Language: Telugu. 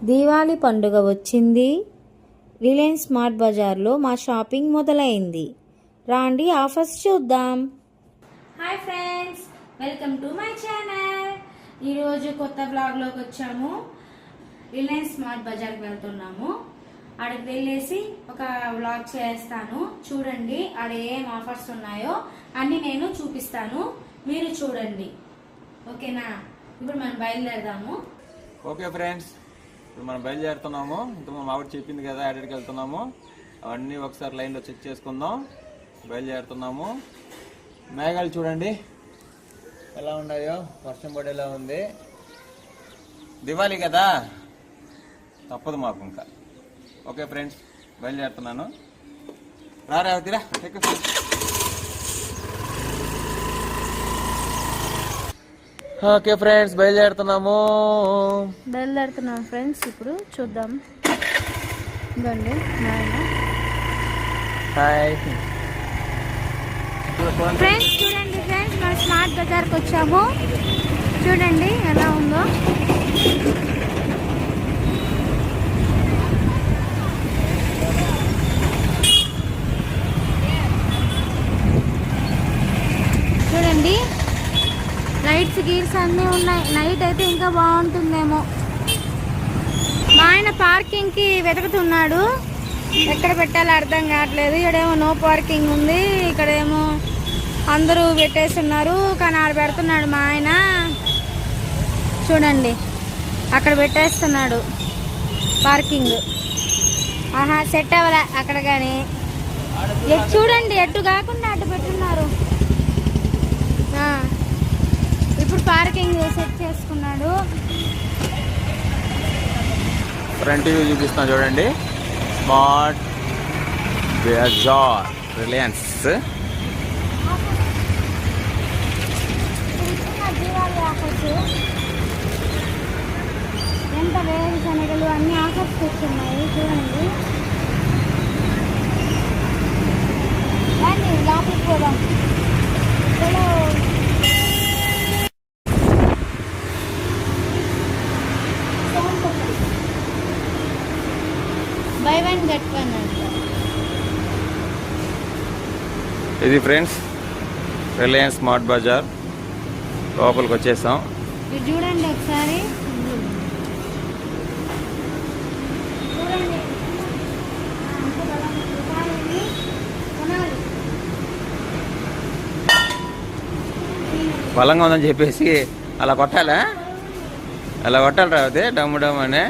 దీవాళి పండుగ వచ్చింది. రిలయన్స్ స్మార్ట్ బజార్లో మా షాపింగ్ మొదలైంది. రాండి ఆఫర్స్ చూద్దాం. Hi friends, welcome to my channel. ఈరోజు కొత్త బ్లాగ్లోకి వచ్చాము. రిలయన్స్ స్మార్ట్ బజార్కి వెళ్తున్నాము. ఆడికి వెళ్ళేసి ఒక వ్లాగ్ చేస్తాను. చూడండి ఆడ ఏం ఆఫర్స్ ఉన్నాయో అన్ని నేను చూపిస్తాను, మీరు చూడండి. ఓకేనా? ఇప్పుడు మనం బయలుదేరదాము. ఓకే ఫ్రెండ్స్, ఇప్పుడు మనం బయలుదేరుతున్నాము. ఇంత మా ఆవిడ చెప్పింది కదా ఎక్కడికి వెళ్తున్నాము, అవన్నీ ఒకసారి లైన్లో చెక్ చేసుకుందాం. బయలుదేరుతున్నాము. మేఘాలు చూడండి ఎలా ఉన్నాయో, వర్షం పడేలా ఉంది. దివాళీ కదా, తప్పదు మాకు ఇంకా. ఓకే ఫ్రెండ్స్, బయలుదేరుతున్నాను. రావతిరా. ఓకే ఫ్రెండ్స్, బయలుదేరుతున్నాము ఫ్రెండ్స్. ఇప్పుడు చూద్దాం. ఇదండి హాయ్ ఫ్రెండ్స్, చూడండి ఫ్రెండ్స్, మనం స్మార్ట్ బజార్కి వచ్చాము. చూడండి ఎలా ఉందో. చూడండి, లైట్స్ గీర్స్ అన్నీ ఉన్నాయి. నైట్ అయితే ఇంకా బాగుంటుందేమో. మా ఆయన పార్కింగ్కి వెతుకుతున్నాడు, ఎక్కడ పెట్టాలో అర్థం కావట్లేదు. ఇక్కడేమో నో పార్కింగ్ ఉంది, ఇక్కడేమో అందరూ పెట్టేస్తున్నారు, కానీ ఆడ పెడుతున్నాడు మా ఆయన. చూడండి, అక్కడ పెట్టేస్తున్నాడు పార్కింగ్. ఆహా, సెట్ అవ్వలే అక్కడ. కానీ చూడండి, ఎటు కాకుండా అటు పెట్టున్నారు. ఇప్పుడు పార్కింగ్ సెట్ చేసుకున్నాడు. ఫ్రంట్ వ్యూ చూపిస్తున్నా చూడండి. స్మార్ట్ బజార్ రిలయన్స్. దీవాళీ ఆఫర్స్, ఎంత వేరు శనగలు అన్ని ఆఫర్స్ తెచ్చున్నాయి. చూడండి, రండి లోపలికి పోదాం. బై వన్ గెట్ వన్ అంట. ఇది ఫ్రెండ్స్ రిలయన్స్ స్మార్ట్ బజార్ లోపలికి వచ్చేసాం. ఇది చూడండి ఒకసారి. చూడండి, బలంగా ఉందని చెప్పేసి అలా కొట్టాలా? అలా కొట్టాలి రావతే డమ్ము డమ్ అనే.